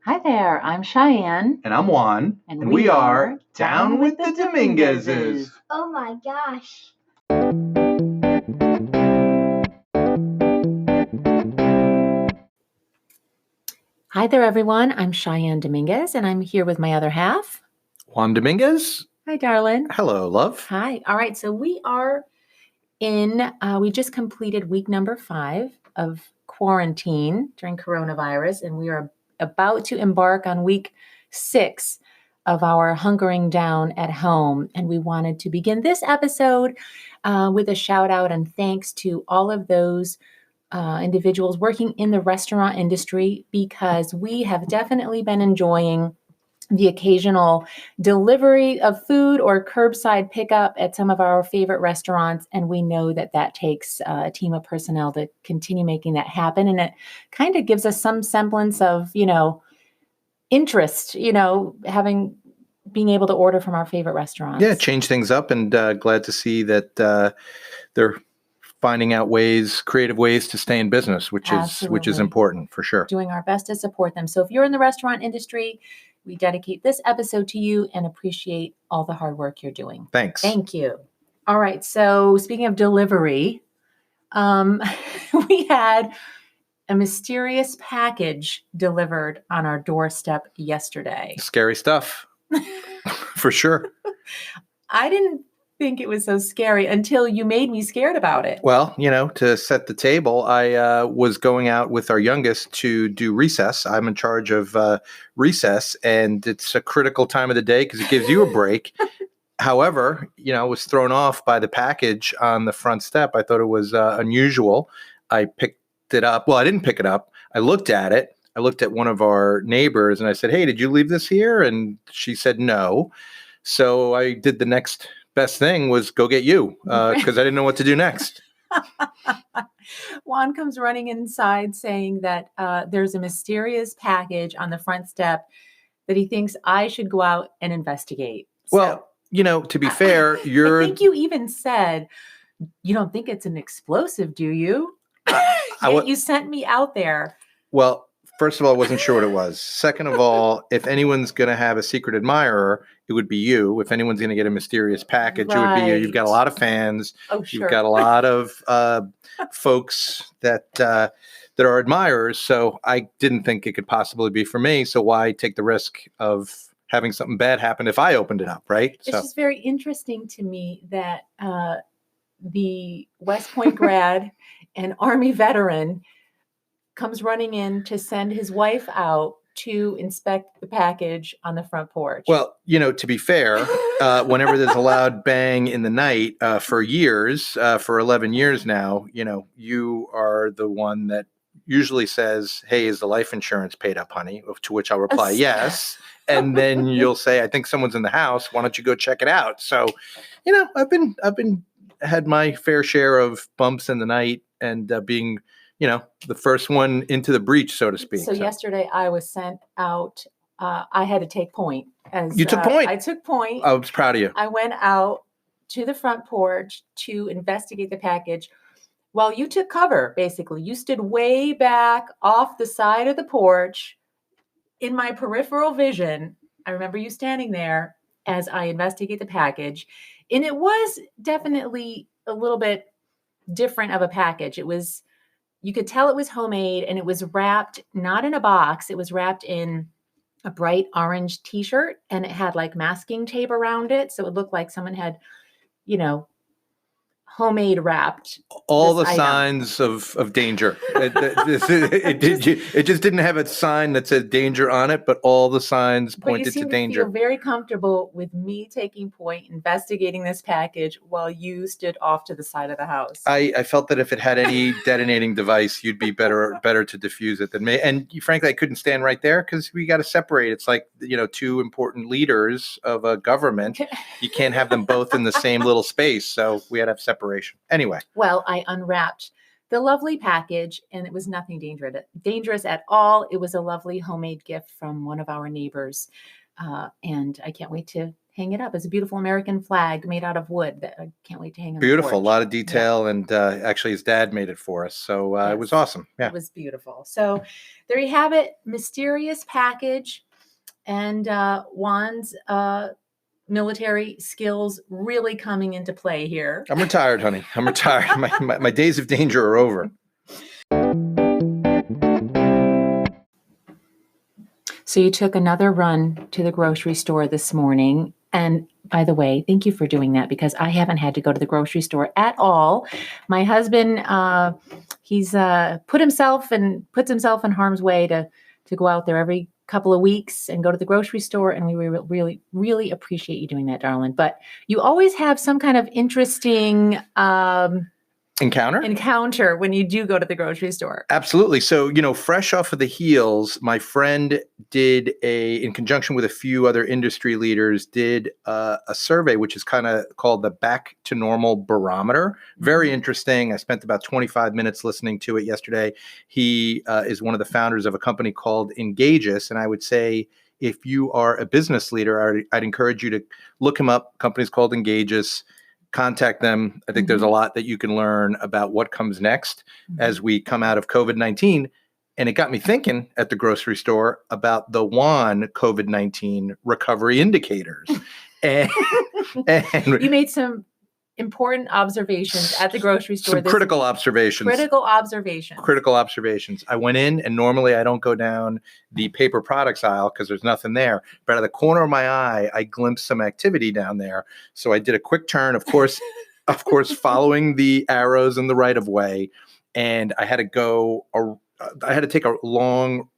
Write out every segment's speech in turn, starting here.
Hi there, I'm Cheyenne. And I'm Juan. And we are Down with the Dominguezes. Oh my gosh. Hi there, everyone. I'm Cheyenne Dominguez, and I'm here with my other half. Juan Dominguez. Hi, darling. Hello, love. Hi. All right, so we are we just completed week number 5 of quarantine during coronavirus, and we are about to embark on week 6 of our hunkering down at home. And we wanted to begin this episode with a shout out and thanks to all of those individuals working in the restaurant industry, because we have definitely been enjoying the occasional delivery of food or curbside pickup at some of our favorite restaurants. And we know that that takes a team of personnel to continue making that happen. And it kind of gives us some semblance of, interest, being able to order from our favorite restaurants. Yeah, change things up, and glad to see that they're finding out creative ways to stay in business, which is important for sure. Doing our best to support them. So if you're in the restaurant industry, we dedicate this episode to you and appreciate all the hard work you're doing. Thanks. Thank you. All right. So speaking of delivery, we had a mysterious package delivered on our doorstep yesterday. Scary stuff. For sure. I didn't think it was so scary until you made me scared about it. Well, to set the table, I was going out with our youngest to do recess. I'm in charge of recess, and it's a critical time of the day because it gives you a break. However, I was thrown off by the package on the front step. I thought it was unusual. I picked it up. Well, I didn't pick it up. I looked at it. I looked at one of our neighbors and I said, "Hey, did you leave this here?" And she said no. So I did the next best thing was go get you because I didn't know what to do next. Juan comes running inside saying that there's a mysterious package on the front step that he thinks I should go out and investigate. Well, to be fair, I think you even said, you don't think it's an explosive, do you? You sent me out there. Well, first of all, I wasn't sure what it was. Second of all, if anyone's going to have a secret admirer, it would be you. If anyone's going to get a mysterious package, It would be you. You've got a lot of fans. Oh, sure. You've got a lot of folks that are admirers. So I didn't think it could possibly be for me. So why take the risk of having something bad happen if I opened it up, right? It's just very interesting to me that the West Point grad and Army veteran comes running in to send his wife out to inspect the package on the front porch. Well, to be fair, whenever there's a loud bang in the night for years, for 11 years now, you are the one that usually says, "Hey, is the life insurance paid up, honey?" To which I'll reply, "Yes." And then you'll say, "I think someone's in the house. Why don't you go check it out?" So, I've had my fair share of bumps in the night and being the first one into the breach, so to speak. So yesterday I was sent out. I had to take point. You took point. I took point. I was proud of you. I went out to the front porch to investigate the package while you took cover, basically. You stood way back off the side of the porch in my peripheral vision. I remember you standing there as I investigate the package. And it was definitely a little bit different of a package. You could tell it was homemade, and it was wrapped not in a box. It was wrapped in a bright orange t-shirt, and it had like masking tape around it. So it looked like someone had, homemade wrapped. All the signs of danger. It just didn't have a sign that said danger on it, but all the signs pointed to danger. You feel very comfortable with me taking point, investigating this package while you stood off to the side of the house. I felt that if it had any detonating device, you'd be better to defuse it than me. And frankly, I couldn't stand right there because we got to separate. It's like, two important leaders of a government. You can't have them both in the same little space. So we had to have separation. Anyway. Well, I unwrapped the lovely package, and it was nothing dangerous at all. It was a lovely homemade gift from one of our neighbors. And I can't wait to hang it up. It's a beautiful American flag made out of wood that I can't wait to hang on the Beautiful. A porch. lot of detail. And actually, his dad made it for us. So it was Yes. awesome. Yeah. It was beautiful. So there you have it. Mysterious package. And Juan's military skills really coming into play here. I'm retired, honey. I'm retired. My days of danger are over. So you took another run to the grocery store this morning. And by the way, thank you for doing that because I haven't had to go to the grocery store at all. My husband, he's puts himself in harm's way to go out there every couple of weeks and go to the grocery store. And we really, really appreciate you doing that, darling. But you always have some kind of interesting encounter when you do go to the grocery store. Absolutely. So, fresh off of the heels, my friend did in conjunction with a few other industry leaders, did a survey, which is kind of called the Back to Normal Barometer. Very interesting. I spent about 25 minutes listening to it yesterday. He is one of the founders of a company called Engageus. And I would say, if you are a business leader, I'd encourage you to look him up. Company's called Engageus. Contact them. I think there's a lot that you can learn about what comes next as we come out of COVID-19. And it got me thinking at the grocery store about the Juan COVID-19 recovery indicators. and you made some important observations at the grocery store. Some critical observations. Critical observations. I went in, and normally I don't go down the paper products aisle because there's nothing there. But out of the corner of my eye, I glimpsed some activity down there. So I did a quick turn, of course, following the arrows in the right of way. And I had to take a long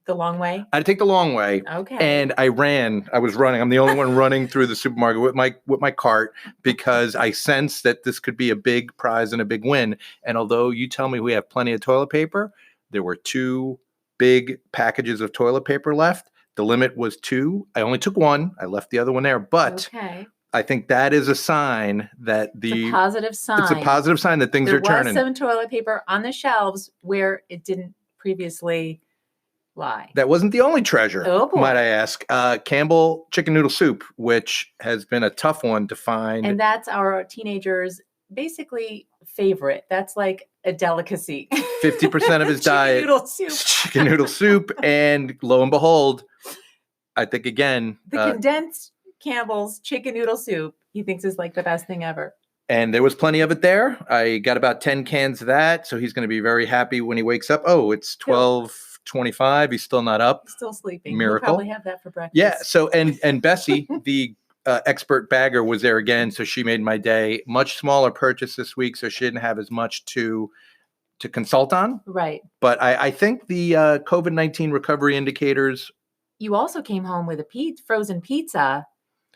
The long way? I had to take the long way. Okay. And I was running. I'm the only one running through the supermarket with my cart because I sensed that this could be a big prize and a big win. And although you tell me we have plenty of toilet paper, there were 2 big packages of toilet paper left. The limit was 2. I only took 1. I left the other one there. But I think that is a sign that it's a positive sign. It's a positive sign that things are turning. There was some toilet paper on the shelves where it didn't previously lie. That wasn't the only treasure, might I ask. Campbell chicken noodle soup, which has been a tough one to find. And that's our teenagers' basically favorite. That's like a delicacy. 50% of his diet is chicken noodle soup. And lo and behold, I think again, the condensed Campbell's chicken noodle soup, he thinks is like the best thing ever. And there was plenty of it there. I got about 10 cans of that. So he's going to be very happy when he wakes up. Oh, it's 12:25. He's still not up. Still sleeping. Miracle. We'll probably have that for breakfast. Yeah. So, and Bessie, the expert bagger, was there again. So she made my day. Much smaller purchase this week. So she didn't have as much to consult on. Right. But I think the COVID-19 recovery indicators. You also came home with a frozen pizza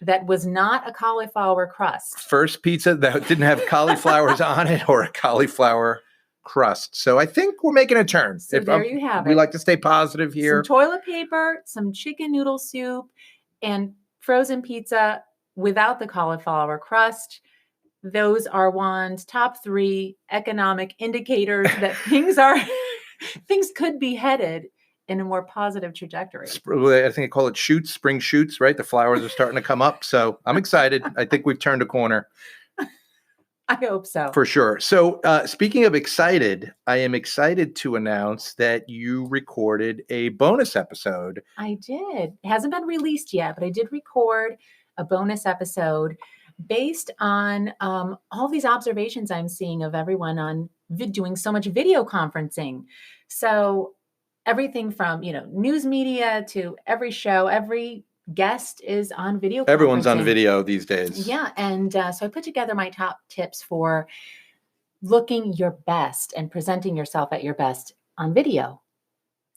that was not a cauliflower crust. First pizza that didn't have cauliflowers on it or a cauliflower crust. So I think we're making a turn. So there you have it. We like to stay positive here. Some toilet paper, some chicken noodle soup, and frozen pizza without the cauliflower crust. Those are Juan's top 3 economic indicators that things could be headed in a more positive trajectory. I think I call it spring shoots, right? The flowers are starting to come up. So I'm excited. I think we've turned a corner. I hope so. For sure. So speaking of excited, I am excited to announce that you recorded a bonus episode. I did. It hasn't been released yet, but I did record a bonus episode based on all these observations I'm seeing of everyone on doing so much video conferencing. So everything from, news media to every show, every guest is on video. Everyone's on video these days. Yeah. And so I put together my top tips for looking your best and presenting yourself at your best on video.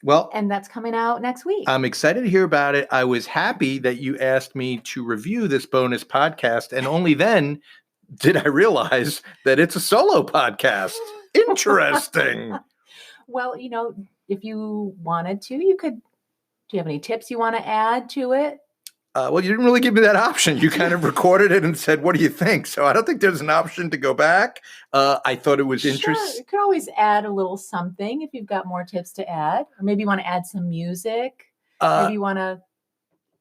Well, and that's coming out next week. I'm excited to hear about it. I was happy that you asked me to review this bonus podcast. And only then did I realize that it's a solo podcast. Interesting. Well, if you wanted to, you could. Do you have any tips you want to add to it? Well, you didn't really give me that option. You kind of recorded it and said, what do you think? So I don't think there's an option to go back. I thought it was interesting. Sure. You could always add a little something if you've got more tips to add. Or maybe you want to add some music. Maybe you want to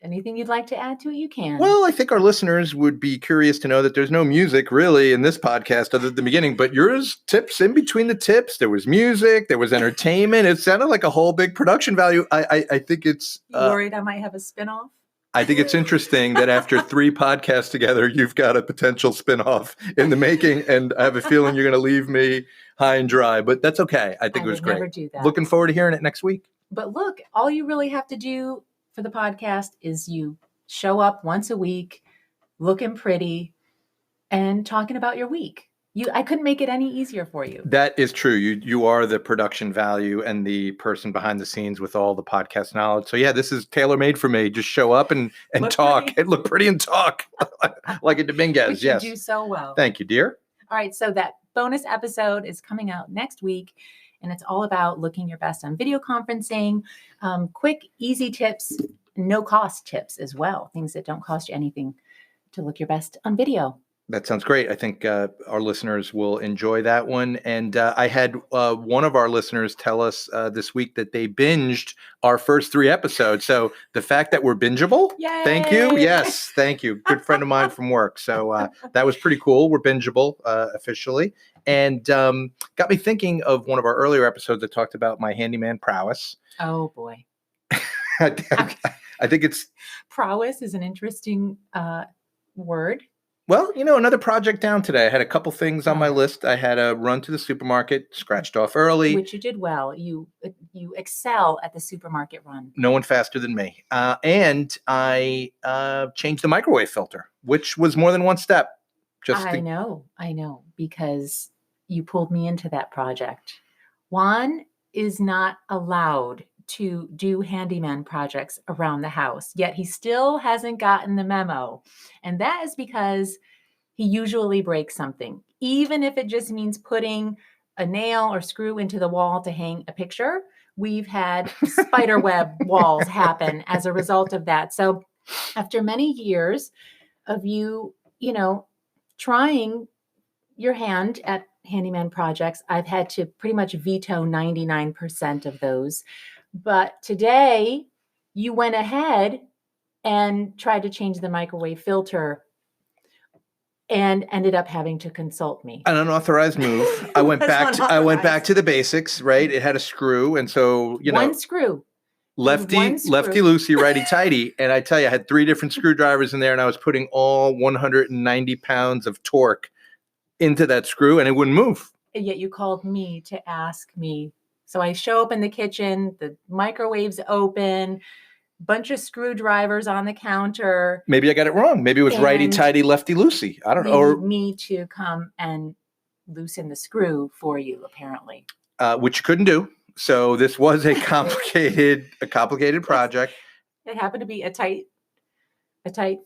anything you'd like to add to it, you can. Well, I think our listeners would be curious to know that there's no music really in this podcast other than the beginning, but yours tips in between the tips. There was music, there was entertainment. It sounded like a whole big production value. I think it's You worried I might have a spinoff? I think it's interesting that after 3 podcasts together, you've got a potential spinoff in the making, and I have a feeling you're going to leave me high and dry, but that's okay. I think it was would never great. do that. Looking forward to hearing it next week. But look, all you really have to do for the podcast is you show up once a week, looking pretty, and talking about your week. I couldn't make it any easier for you. That is true. You are the production value and the person behind the scenes with all the podcast knowledge. So yeah, this is tailor-made for me. Just show up and Look talk. pretty. And look pretty and talk like a Dominguez. Which Yes. you do so well. Thank you, dear. All right, so that bonus episode is coming out next week, and it's all about looking your best on video conferencing. Quick, easy tips, no cost tips as well. Things that don't cost you anything to look your best on video. That sounds great. I think our listeners will enjoy that one. And I had one of our listeners tell us this week that they binged our first 3 episodes. So the fact that we're bingeable, Yay! thank you. Yes, thank you. Good friend of mine from work. So that was pretty cool. We're bingeable officially. And got me thinking of one of our earlier episodes that talked about my handyman prowess. Oh, boy. I think it's... Prowess is an interesting word. Well, another project down today. I had a couple things on my list. I had a run to the supermarket, scratched off early. Which you did well. You excel at the supermarket run. No one faster than me. And I changed the microwave filter, which was more than one step. I know, because you pulled me into that project. Juan is not allowed to do handyman projects around the house, yet he still hasn't gotten the memo. And that is because he usually breaks something, even if it just means putting a nail or screw into the wall to hang a picture. We've had spider web walls happen as a result of that. So after many years of you trying your hand at handyman projects, I've had to pretty much veto 99% of those. But today you went ahead and tried to change the microwave filter and ended up having to consult me. An unauthorized move. I went back to the basics, right? It had a screw. And so, one screw. Lefty screw. loosey, righty tighty. And I tell you, I had 3 different screwdrivers in there, and I was putting all 190 pounds of torque into that screw, and it wouldn't move. And yet you called me to ask me. So I show up in the kitchen, the microwave's open, bunch of screwdrivers on the counter. Maybe I got it wrong. Maybe it was righty tighty, lefty loosey. I don't know. Or me to come and loosen the screw for you, apparently. Which you couldn't do. So this was a complicated project. It happened to be a tight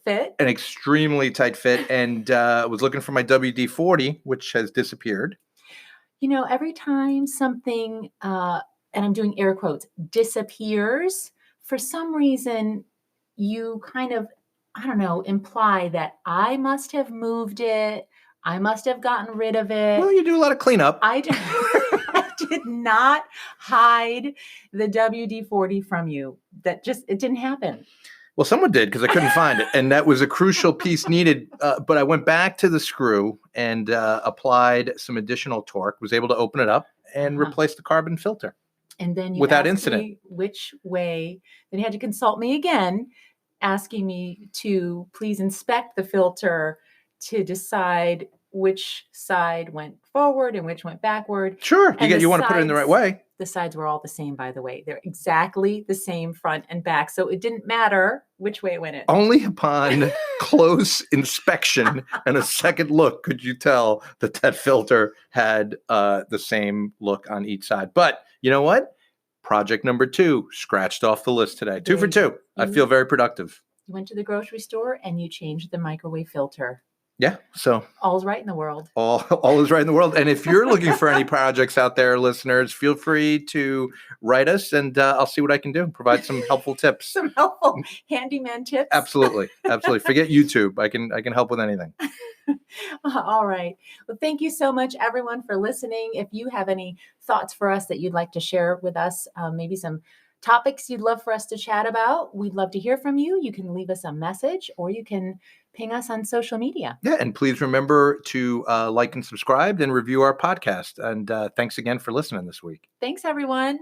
fit. An extremely tight fit. And I was looking for my WD-40, which has disappeared. Every time something, and I'm doing air quotes, disappears, for some reason, you kind of, I don't know, imply that I must have moved it. I must have gotten rid of it. Well, you do a lot of cleanup. I did not hide the WD-40 from you. It didn't happen. Well, someone did, because I couldn't find it. And that was a crucial piece needed. But I went back to the screw and applied some additional torque, was able to open it up and replace the carbon filter. And then you without asked incident. me which way, then you had to consult me again, asking me to please inspect the filter to decide which side went forward and which went backward. Sure. You want to put it in the right way. The sides were all the same, by the way. They're exactly the same front and back. So it didn't matter which way it went in. Only upon close inspection and a second look could you tell that filter had the same look on each side. But you know what? Project number 2 scratched off the list today. 2 for 2. I feel very productive. You went to the grocery store and you changed the microwave filter. Yeah. So all's right in the world. All is right in the world. And if you're looking for any projects out there, listeners, feel free to write us, and I'll see what I can do. Provide some helpful tips. Some helpful handyman tips. Absolutely. Forget YouTube. I can help with anything. All right. Well, thank you so much, everyone, for listening. If you have any thoughts for us that you'd like to share with us, maybe some topics you'd love for us to chat about, we'd love to hear from you. You can leave us a message or you can ping us on social media. Yeah, and please remember to like and subscribe and review our podcast. And thanks again for listening this week. Thanks, everyone.